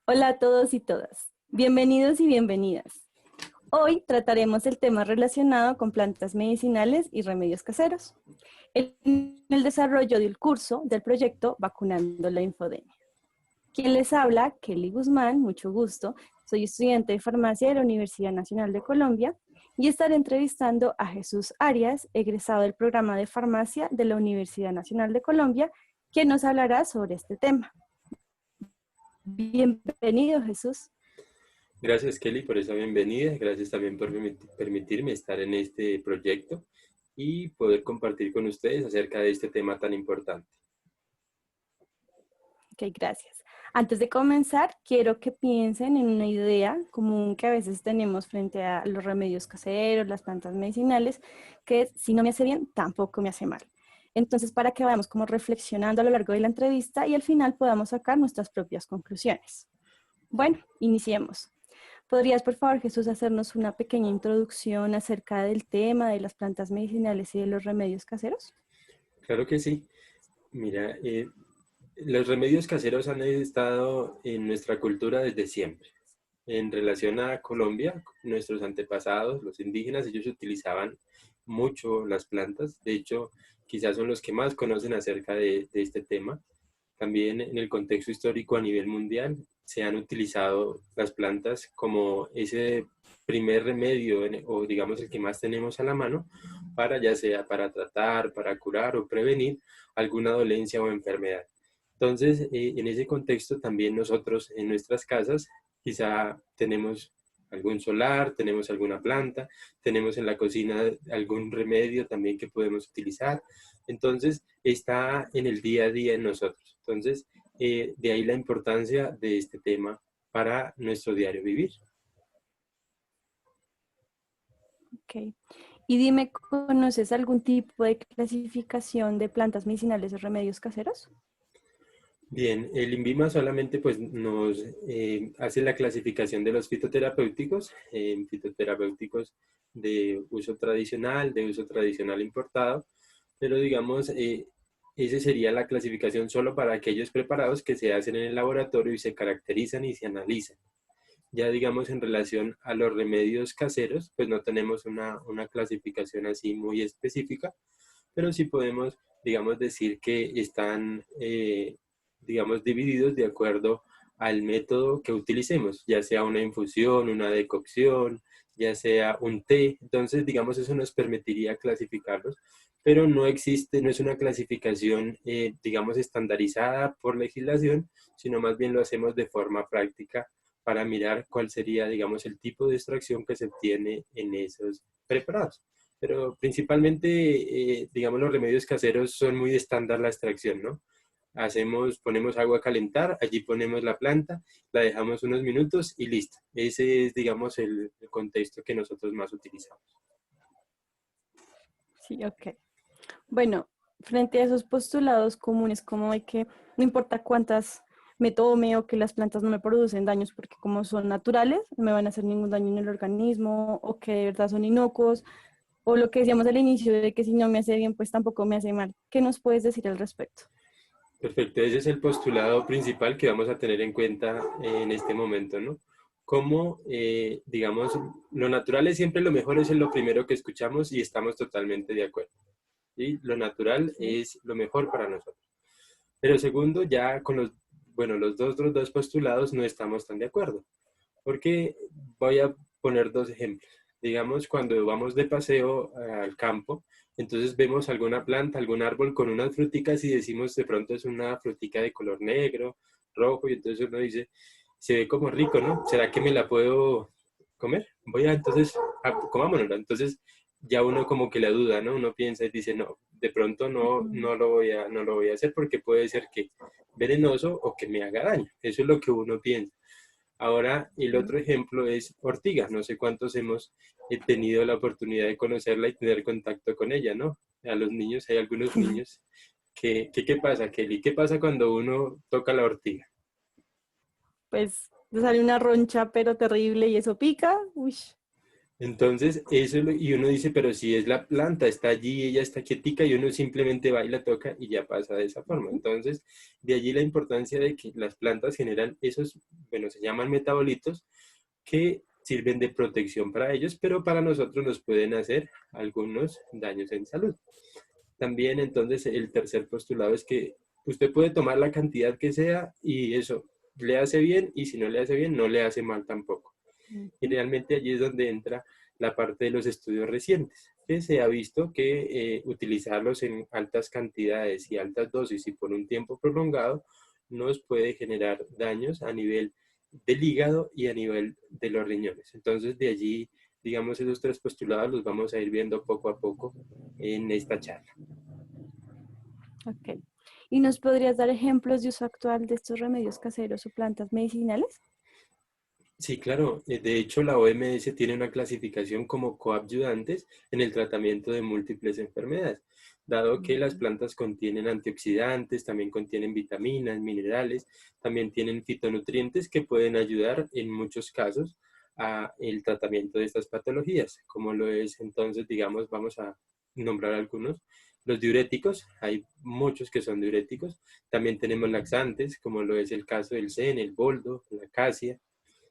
Hola a todos y todas. Bienvenidos y bienvenidas. Hoy trataremos el tema relacionado con plantas medicinales y remedios caseros, en el desarrollo del curso del proyecto Vacunando la Infodemia. Quien les habla, Kelly Guzmán, mucho gusto. Soy estudiante de farmacia de la Universidad Nacional de Colombia y estaré entrevistando a Jesús Arias, egresado del programa de farmacia de la Universidad Nacional de Colombia, quien nos hablará sobre este tema. Bienvenido, Jesús. Gracias, Kelly, por esa bienvenida. Gracias también por permitirme estar en este proyecto y poder compartir con ustedes acerca de este tema tan importante. Ok, gracias. Antes de comenzar, quiero que piensen en una idea común que a veces tenemos frente a los remedios caseros, las plantas medicinales, que es, si no me hace bien, tampoco me hace mal. Entonces, para que vayamos como reflexionando a lo largo de la entrevista y al final podamos sacar nuestras propias conclusiones. Bueno, iniciemos. ¿Podrías, por favor, Jesús, hacernos una pequeña introducción acerca del tema de las plantas medicinales y de los remedios caseros? Claro que sí. Mira, los remedios caseros han estado en nuestra cultura desde siempre. En relación a Colombia, nuestros antepasados, los indígenas, ellos utilizaban mucho las plantas. De hecho, quizás son los que más conocen acerca de este tema. También en el contexto histórico a nivel mundial se han utilizado las plantas como ese primer remedio o digamos el que más tenemos a la mano para ya sea para tratar, para curar o prevenir alguna dolencia o enfermedad. Entonces, en ese contexto también nosotros en nuestras casas quizá tenemos algún solar, tenemos alguna planta, tenemos en la cocina algún remedio también que podemos utilizar. Entonces, está en el día a día en nosotros. Entonces, de ahí la importancia de este tema para nuestro diario vivir. Ok. Y dime, ¿conoces algún tipo de clasificación de plantas medicinales o remedios caseros? Bien, el INVIMA solamente pues, nos hace la clasificación de los fitoterapéuticos, fitoterapéuticos de uso tradicional importado, pero digamos, esa sería la clasificación solo para aquellos preparados que se hacen en el laboratorio y se caracterizan y se analizan. Ya digamos en relación a los remedios caseros, pues no tenemos una clasificación así muy específica, pero sí podemos, digamos, decir que están, digamos, divididos de acuerdo al método que utilicemos, ya sea una infusión, una decocción, ya sea un té. Entonces, digamos, eso nos permitiría clasificarlos, pero no existe, no es una clasificación, digamos, estandarizada por legislación, sino más bien lo hacemos de forma práctica para mirar cuál sería, digamos, el tipo de extracción que se obtiene en esos preparados. Pero principalmente, digamos, los remedios caseros son muy estándar la extracción, ¿no? Ponemos agua a calentar, allí ponemos la planta, la dejamos unos minutos y listo. Ese es, digamos, el contexto que nosotros más utilizamos. Sí, ok. Bueno, frente a esos postulados comunes como de que no importa cuántas me tome o que las plantas no me producen daños porque como son naturales, no me van a hacer ningún daño en el organismo o que de verdad son inocuos o lo que decíamos al inicio de que si no me hace bien, pues tampoco me hace mal. ¿Qué nos puedes decir al respecto? Perfecto, ese es el postulado principal que vamos a tener en cuenta en este momento, ¿no? Como, digamos, lo natural es siempre lo mejor, es lo primero que escuchamos y estamos totalmente de acuerdo. ¿Sí? Lo natural Sí. es lo mejor para nosotros. Pero segundo, ya con los dos postulados no estamos tan de acuerdo. Porque voy a poner dos ejemplos. Digamos, cuando vamos de paseo al campo, entonces vemos alguna planta, algún árbol con unas fruticas y decimos de pronto es una frutica de color negro, rojo, y entonces uno dice, se ve como rico, ¿no? ¿Será que me la puedo comer? Voy a, entonces, comámonosla. Entonces ya uno como que la duda, ¿no? Uno piensa y dice, no, de pronto no lo voy a hacer porque puede ser que venenoso o que me haga daño. Eso es lo que uno piensa. Ahora, el otro ejemplo es ortiga. No sé cuántos hemos tenido la oportunidad de conocerla y tener contacto con ella, ¿no? A los niños, hay algunos niños ¿qué pasa, Kelly? ¿Qué pasa cuando uno toca la ortiga? Pues te sale una roncha pero terrible y eso pica. Uy. Entonces, y uno dice, pero si es la planta, está allí, ella está quietica, y uno simplemente va y la toca y ya pasa de esa forma. Entonces, de allí la importancia de que las plantas generan esos, bueno, se llaman metabolitos, que sirven de protección para ellos, pero para nosotros nos pueden hacer algunos daños en salud. También, entonces, el tercer postulado es que usted puede tomar la cantidad que sea y eso le hace bien, y si no le hace bien, no le hace mal tampoco. Y Ujú. realmente allí es donde entra la parte de los estudios recientes, que se ha visto que utilizarlos en altas cantidades y altas dosis y por un tiempo prolongado nos puede generar daños a nivel del hígado y a nivel de los riñones. Entonces, de allí, digamos, esos tres postulados los vamos a ir viendo poco a poco en esta charla. Ok. ¿Y nos podrías dar ejemplos de uso actual de estos remedios caseros o plantas medicinales? Sí, claro. De hecho, la OMS tiene una clasificación como coadyuvantes en el tratamiento de múltiples enfermedades, dado que las Ujú. plantas contienen antioxidantes, también contienen vitaminas, minerales, también tienen fitonutrientes que pueden ayudar en muchos casos a el tratamiento de estas patologías, como lo es entonces, digamos, vamos a nombrar algunos. Los diuréticos, hay muchos que son diuréticos. También tenemos laxantes, como lo es el caso del zen, el boldo, la acacia.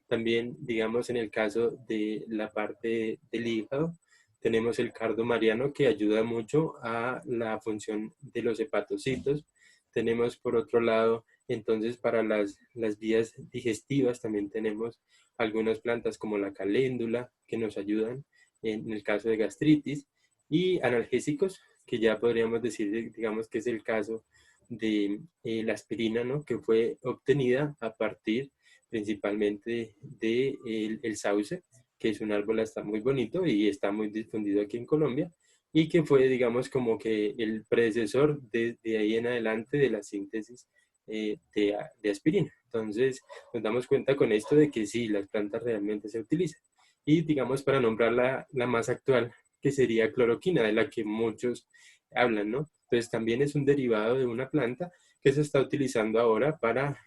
También, digamos, en el caso de la parte del hígado, tenemos el cardo mariano que ayuda mucho a la función de los hepatocitos. Tenemos por otro lado, entonces, para las vías digestivas también tenemos algunas plantas como la caléndula que nos ayudan en el caso de gastritis, y analgésicos que ya podríamos decir, digamos, que es el caso de la aspirina, ¿no? Que fue obtenida a partir principalmente de el sauce, que es un árbol hasta muy bonito y está muy difundido aquí en Colombia, y que fue, digamos, como que el predecesor de ahí en adelante de la síntesis de aspirina. Entonces, nos damos cuenta con esto de que sí, las plantas realmente se utilizan. Y, digamos, para nombrar la más actual, que sería cloroquina, de la que muchos hablan, ¿no? Entonces, también es un derivado de una planta que se está utilizando ahora para,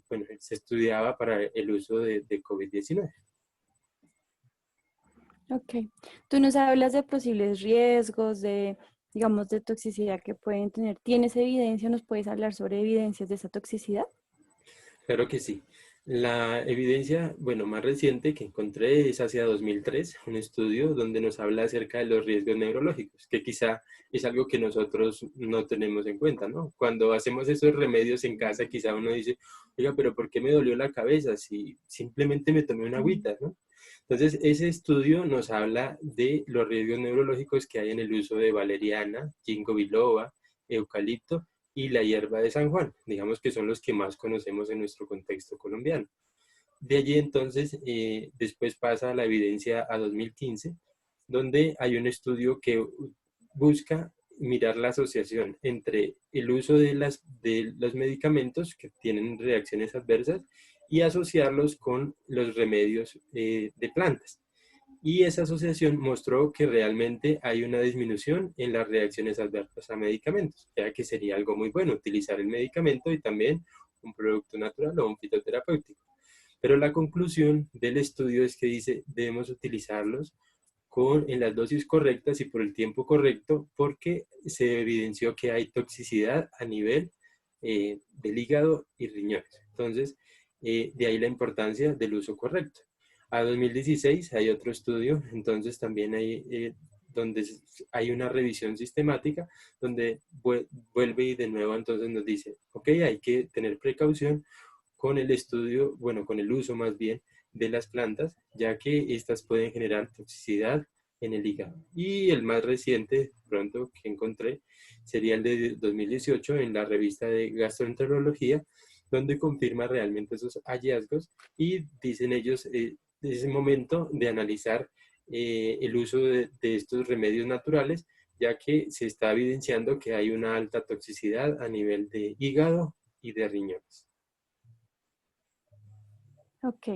bueno, se estudiaba para el uso de COVID-19. Ok. Tú nos hablas de posibles riesgos, de, digamos, de toxicidad que pueden tener. ¿Tienes evidencia? ¿Nos puedes hablar sobre evidencias de esa toxicidad? Claro que sí. La evidencia, bueno, más reciente que encontré es hacia 2003, un estudio donde nos habla acerca de los riesgos neurológicos, que quizá es algo que nosotros no tenemos en cuenta, ¿no? Cuando hacemos esos remedios en casa, quizá uno dice, oiga, pero ¿por qué me dolió la cabeza si simplemente me tomé una Mm. agüita, ¿no? Entonces, ese estudio nos habla de los riesgos neurológicos que hay en el uso de valeriana, ginkgo biloba, eucalipto y la hierba de San Juan, digamos que son los que más conocemos en nuestro contexto colombiano. De allí entonces, después pasa la evidencia a 2015, donde hay un estudio que busca mirar la asociación entre el uso de los medicamentos que tienen reacciones adversas y asociarlos con los remedios de plantas. Y esa asociación mostró que realmente hay una disminución en las reacciones adversas a medicamentos, ya que sería algo muy bueno utilizar el medicamento y también un producto natural o un fitoterapéutico. Pero la conclusión del estudio es que dice debemos utilizarlos en las dosis correctas y por el tiempo correcto, porque se evidenció que hay toxicidad a nivel del hígado y riñones. Entonces, de ahí la importancia del uso correcto. A 2016 hay otro estudio, entonces también hay, donde hay una revisión sistemática, donde vuelve y de nuevo entonces nos dice, ok, hay que tener precaución con el estudio, bueno, con el uso más bien de las plantas, ya que estas pueden generar toxicidad en el hígado. Y el más reciente, pronto, que encontré, sería el de 2018 en la revista de gastroenterología, donde confirma realmente esos hallazgos y dicen ellos, es el momento de analizar el uso de estos remedios naturales, ya que se está evidenciando que hay una alta toxicidad a nivel de hígado y de riñones. Ok.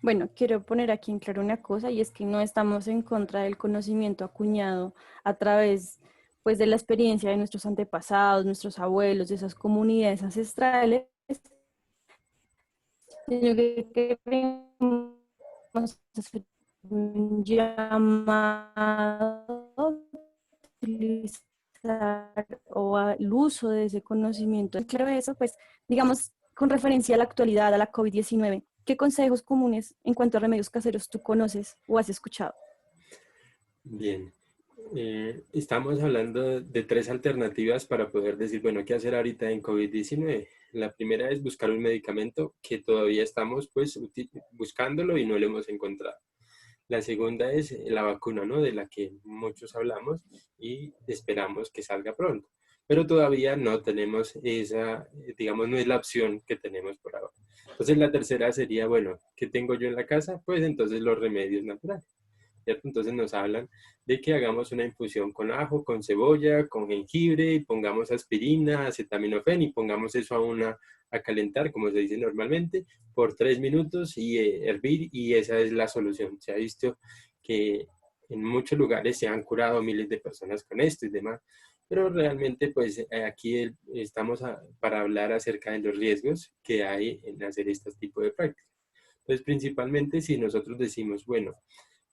Bueno, quiero poner aquí en claro una cosa y es que no estamos en contra del conocimiento acuñado a través, pues, de la experiencia de nuestros antepasados, nuestros abuelos, de esas comunidades ancestrales, sino que queremos hacer un llamado a utilizar o al uso de ese conocimiento. Claro, eso, pues, digamos, con referencia a la actualidad, a la COVID-19, ¿qué consejos comunes en cuanto a remedios caseros tú conoces o has escuchado? Bien, estamos hablando de tres alternativas para poder decir, bueno, ¿qué hacer ahorita en COVID-19? La primera es buscar un medicamento que todavía estamos pues buscándolo y no lo hemos encontrado. La segunda es la vacuna, ¿no? De la que muchos hablamos y esperamos que salga pronto. Pero todavía no tenemos esa, digamos, no es la opción que tenemos por ahora. Entonces la tercera sería, bueno, ¿qué tengo yo en la casa? Pues entonces los remedios naturales. ¿Cierto? Entonces nos hablan de que hagamos una infusión con ajo, con cebolla, con jengibre, y pongamos aspirina, acetaminofén y pongamos eso a calentar, como se dice normalmente, por 3 minutos y hervir, y esa es la solución. Se ha visto que en muchos lugares se han curado miles de personas con esto y demás, pero realmente pues aquí estamos para hablar acerca de los riesgos que hay en hacer este tipo de prácticas. Pues principalmente si nosotros decimos, bueno,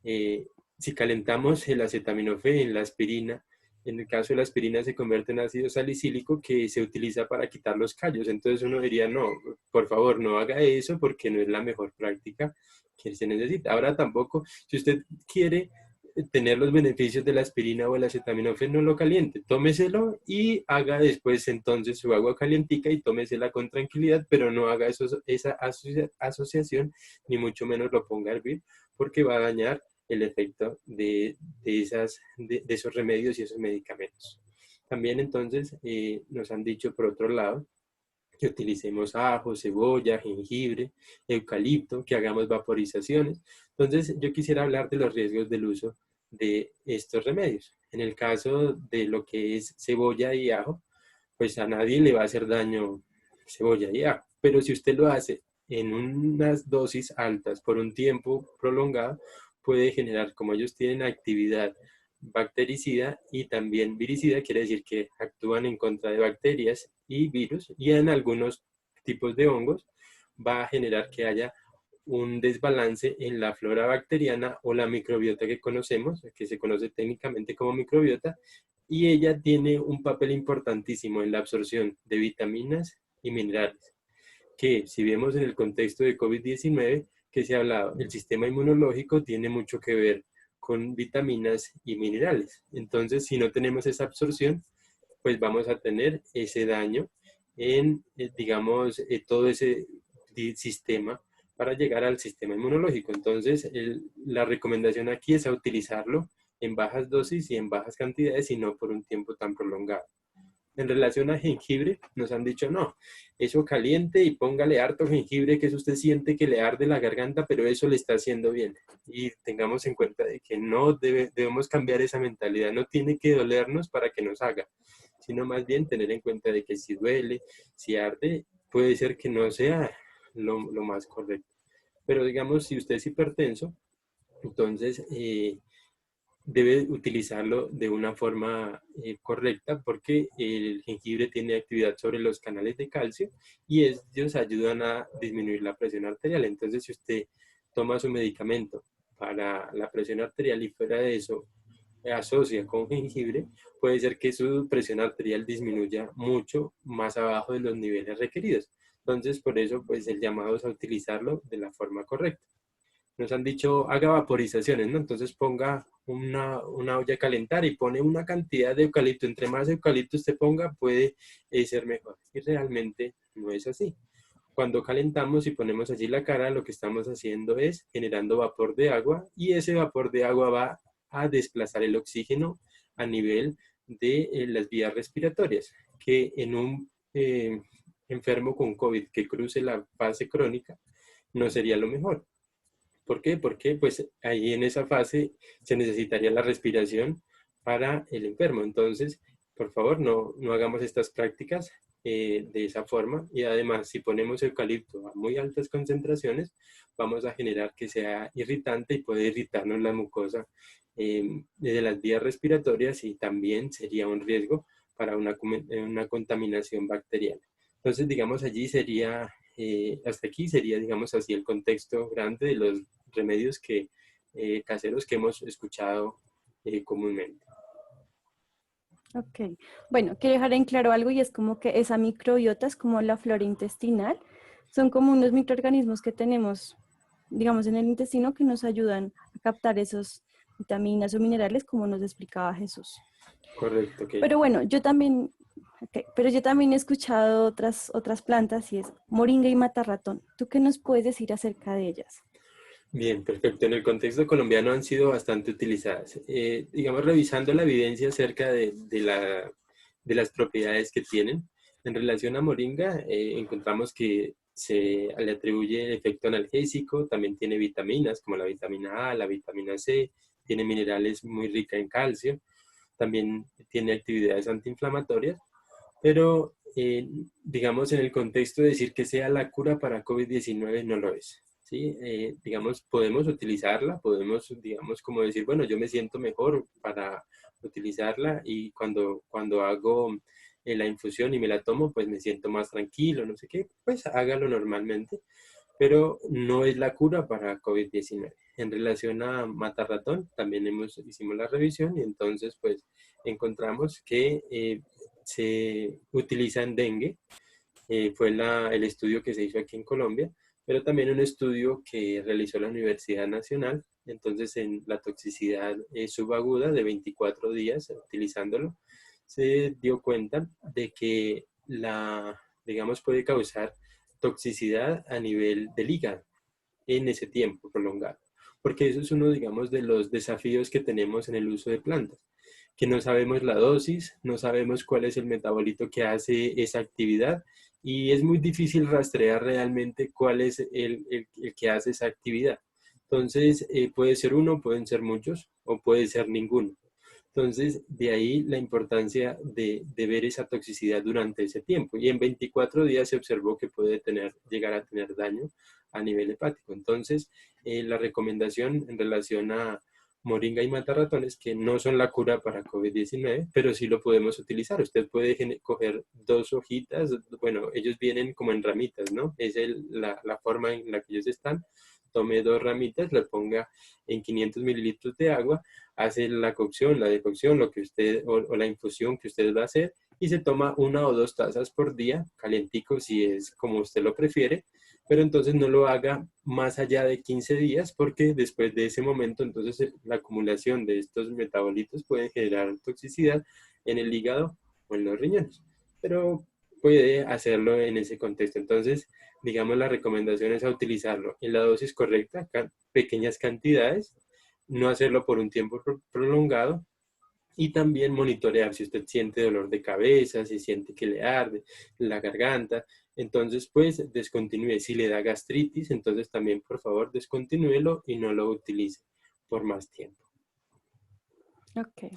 eh, si calentamos el acetaminofén, la aspirina, en el caso de la aspirina se convierte en ácido salicílico que se utiliza para quitar los callos. Entonces uno diría, no, por favor, no haga eso porque no es la mejor práctica que se necesita. Ahora tampoco, si usted quiere tener los beneficios de la aspirina o el acetaminofén, no lo caliente, tómeselo y haga después entonces su agua calientica y tómesela con tranquilidad, pero no haga esa asociación, ni mucho menos lo ponga a hervir, porque va a dañar el efecto de esos remedios y esos medicamentos. También entonces nos han dicho por otro lado que utilicemos ajo, cebolla, jengibre, eucalipto, que hagamos vaporizaciones. Entonces yo quisiera hablar de los riesgos del uso de estos remedios. En el caso de lo que es cebolla y ajo, pues a nadie le va a hacer daño cebolla y ajo, pero si usted lo hace en unas dosis altas por un tiempo prolongado, puede generar, como ellos tienen actividad bactericida y también viricida, quiere decir que actúan en contra de bacterias y virus, y en algunos tipos de hongos va a generar que haya un desbalance en la flora bacteriana o la microbiota que conocemos, que se conoce técnicamente como microbiota, y ella tiene un papel importantísimo en la absorción de vitaminas y minerales, que si vemos en el contexto de COVID-19, que se ha hablado, el sistema inmunológico tiene mucho que ver con vitaminas y minerales. Entonces, si no tenemos esa absorción, pues vamos a tener ese daño en, digamos, todo ese sistema para llegar al sistema inmunológico. Entonces, la recomendación aquí es a utilizarlo en bajas dosis y en bajas cantidades y no por un tiempo tan prolongado. En relación a jengibre, nos han dicho, no, eso caliente y póngale harto jengibre, que eso usted siente que le arde la garganta, pero eso le está haciendo bien. Y tengamos en cuenta de que no debemos cambiar esa mentalidad, no tiene que dolernos para que nos haga, sino más bien tener en cuenta de que si duele, si arde, puede ser que no sea lo más correcto. Pero digamos, si usted es hipertenso, entonces debe utilizarlo de una forma correcta porque el jengibre tiene actividad sobre los canales de calcio y ellos ayudan a disminuir la presión arterial. Entonces, si usted toma su medicamento para la presión arterial y fuera de eso asocia con jengibre, puede ser que su presión arterial disminuya mucho más abajo de los niveles requeridos. Entonces, por eso, pues el llamado es a utilizarlo de la forma correcta. Nos han dicho, haga vaporizaciones, ¿no? Entonces ponga una olla a calentar y pone una cantidad de eucalipto. Entre más eucalipto usted ponga, puede ser mejor. Y realmente no es así. Cuando calentamos y ponemos allí la cara, lo que estamos haciendo es generando vapor de agua y ese vapor de agua va a desplazar el oxígeno a nivel de las vías respiratorias, que en un enfermo con COVID que cruce la fase crónica no sería lo mejor. ¿Por qué? Porque pues ahí en esa fase se necesitaría la respiración para el enfermo. Entonces, por favor, no hagamos estas prácticas de esa forma. Y además, si ponemos eucalipto a muy altas concentraciones, vamos a generar que sea irritante y puede irritarnos la mucosa de las vías respiratorias y también sería un riesgo para una contaminación bacteriana. Entonces, digamos, allí sería, hasta aquí sería, digamos así, el contexto grande de los remedios que caseros que hemos escuchado comúnmente. Ok, bueno, quiero dejar en claro algo y es como que esa microbiota es como la flora intestinal, son como unos microorganismos que tenemos, digamos, en el intestino que nos ayudan a captar esos vitaminas o minerales como nos explicaba Jesús. Correcto, ok. Pero bueno, pero yo también he escuchado otras plantas y es moringa y matarratón. ¿Tú qué nos puedes decir acerca de ellas? Bien, perfecto. En el contexto colombiano han sido bastante utilizadas. Digamos, revisando la evidencia acerca de las propiedades que tienen, en relación a moringa, encontramos que se le atribuye efecto analgésico, también tiene vitaminas como la vitamina A, la vitamina C, tiene minerales muy rica en calcio, también tiene actividades antiinflamatorias, pero digamos en el contexto de decir que sea la cura para COVID-19 no lo es. ¿Sí? Digamos, podemos utilizarla, podemos, digamos, como decir, bueno, yo me siento mejor para utilizarla y cuando hago la infusión y me la tomo, pues me siento más tranquilo, no sé qué, pues hágalo normalmente, pero no es la cura para COVID-19. En relación a matarratón, también hicimos la revisión y entonces pues encontramos que se utiliza en dengue, fue el estudio que se hizo aquí en Colombia, pero también un estudio que realizó la Universidad Nacional, entonces en la toxicidad subaguda de 24 días utilizándolo, se dio cuenta de que digamos, puede causar toxicidad a nivel del hígado en ese tiempo prolongado. Porque eso es uno, digamos, de los desafíos que tenemos en el uso de plantas, que no sabemos la dosis, no sabemos cuál es el metabolito que hace esa actividad y es muy difícil rastrear realmente cuál es el que hace esa actividad. Entonces, puede ser uno, pueden ser muchos o puede ser ninguno. Entonces, de ahí la importancia de ver esa toxicidad durante ese tiempo. Y en 24 días se observó que puede llegar a tener daño a nivel hepático. Entonces, la recomendación en relación a moringa y matarratones, que no son la cura para COVID-19, pero sí lo podemos utilizar. Usted puede coger dos hojitas, bueno, ellos vienen como en ramitas, ¿no? Es la forma en la que ellos están. Tome dos ramitas, le ponga en 500 mililitros de agua, hace la cocción, la decocción, lo que usted, o la infusión que usted va a hacer, y se toma 1 o 2 tazas por día, calientico si es como usted lo prefiere, pero entonces no lo haga más allá de 15 días porque después de ese momento entonces la acumulación de estos metabolitos puede generar toxicidad en el hígado o en los riñones, pero puede hacerlo en ese contexto. Entonces, digamos, la recomendación es a utilizarlo en la dosis correcta, pequeñas cantidades, no hacerlo por un tiempo prolongado y también monitorear si usted siente dolor de cabeza, si siente que le arde la garganta, entonces pues descontinúe. Si le da gastritis, entonces también por favor descontinúelo y no lo utilice por más tiempo. Ok.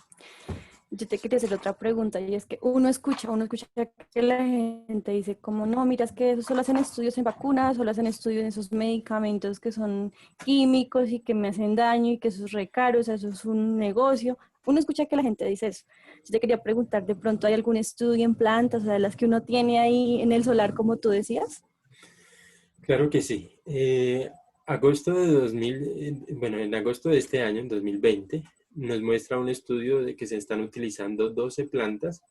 Yo te quería hacer otra pregunta y es que uno escucha que la gente dice como, no, mira, es que eso solo hacen estudios en vacunas, solo hacen estudios en esos medicamentos que son químicos y que me hacen daño y que eso es re caro, o sea, eso es un negocio. Uno escucha que la gente dice eso. Yo te quería preguntar, ¿de pronto hay algún estudio en plantas, o sea, de las que uno tiene ahí en el solar, como tú decías? Claro que sí. Agosto de 2000, bueno, en agosto de este año, en 2020, nos muestra un estudio de que se están utilizando 12 plantas.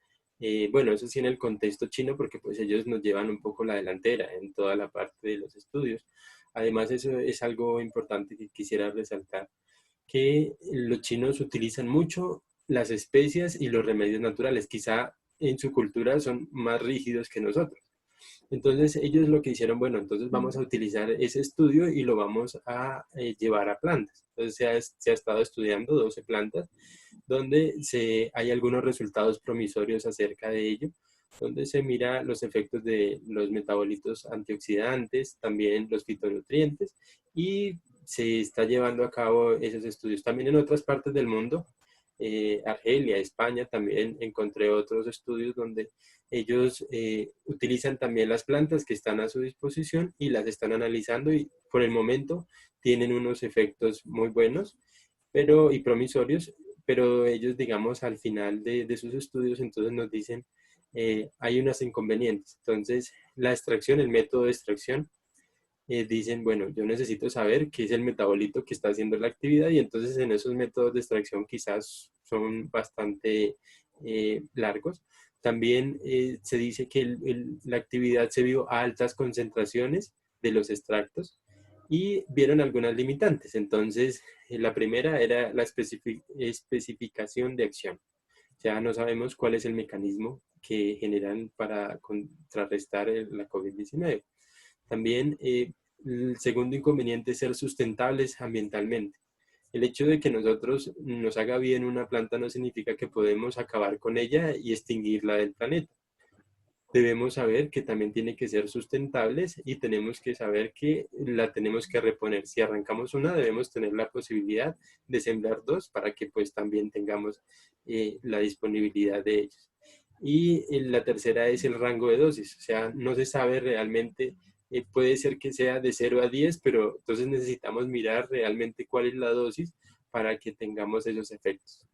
Bueno, eso sí en el contexto chino, porque pues ellos nos llevan un poco la delantera en toda la parte de los estudios. Además, eso es algo importante que quisiera resaltar, que los chinos utilizan mucho las especias y los remedios naturales. Quizá en su cultura son más rígidos que nosotros. Entonces ellos lo que hicieron, bueno, entonces vamos a utilizar ese estudio y lo vamos a llevar a plantas. Entonces se ha estado estudiando 12 plantas donde hay algunos resultados promisorios acerca de ello, donde se mira los efectos de los metabolitos antioxidantes, también los fitonutrientes y se está llevando a cabo esos estudios también en otras partes del mundo. Argelia, España, también encontré otros estudios donde ellos utilizan también las plantas que están a su disposición y las están analizando y por el momento tienen unos efectos muy buenos y promisorios, pero ellos, digamos, al final de sus estudios, entonces nos dicen, hay unos inconvenientes. Entonces, la extracción, el método de extracción, dicen, bueno, yo necesito saber qué es el metabolito que está haciendo la actividad, y entonces en esos métodos de extracción quizás son bastante largos. También se dice que la actividad se vio a altas concentraciones de los extractos y vieron algunas limitantes. Entonces, la primera era la especificación de acción. Ya no sabemos cuál es el mecanismo que generan para contrarrestar la COVID-19. También el segundo inconveniente es ser sustentables ambientalmente. El hecho de que nosotros nos haga bien una planta no significa que podemos acabar con ella y extinguirla del planeta. Debemos saber que también tiene que ser sustentables y tenemos que saber que la tenemos que reponer. Si arrancamos una, debemos tener la posibilidad de sembrar dos para que pues también tengamos la disponibilidad de ellos. Y la tercera es el rango de dosis, o sea, no se sabe realmente, puede ser que sea de 0 a 10, pero entonces necesitamos mirar realmente cuál es la dosis para que tengamos esos efectos.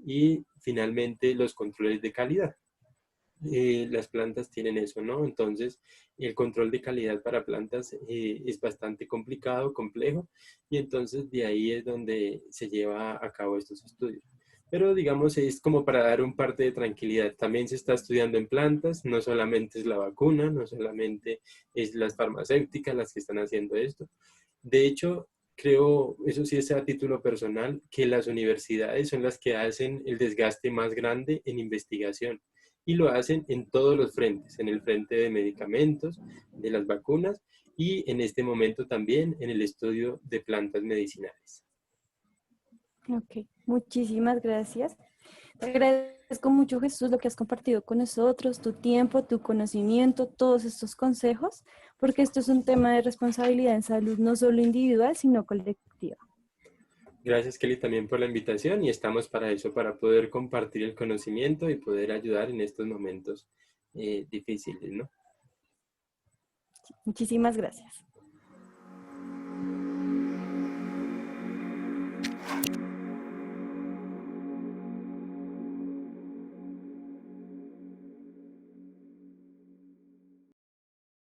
Y finalmente los controles de calidad. Las plantas tienen eso, ¿no? Entonces, el control de calidad para plantas es bastante complicado, complejo, y entonces de ahí es donde se lleva a cabo estos estudios. Pero digamos, es como para dar un parte de tranquilidad. También se está estudiando en plantas, no solamente es la vacuna, no solamente es las farmacéuticas las que están haciendo esto. De hecho, creo, eso sí es a título personal, que las universidades son las que hacen el desgaste más grande en investigación y lo hacen en todos los frentes, en el frente de medicamentos, de las vacunas y en este momento también en el estudio de plantas medicinales. Ok, muchísimas gracias. Te agradezco mucho, Jesús, lo que has compartido con nosotros, tu tiempo, tu conocimiento, todos estos consejos, porque esto es un tema de responsabilidad en salud, no solo individual, sino colectiva. Gracias, Kelly, también por la invitación y estamos para eso, para poder compartir el conocimiento y poder ayudar en estos momentos difíciles, ¿no? Muchísimas gracias.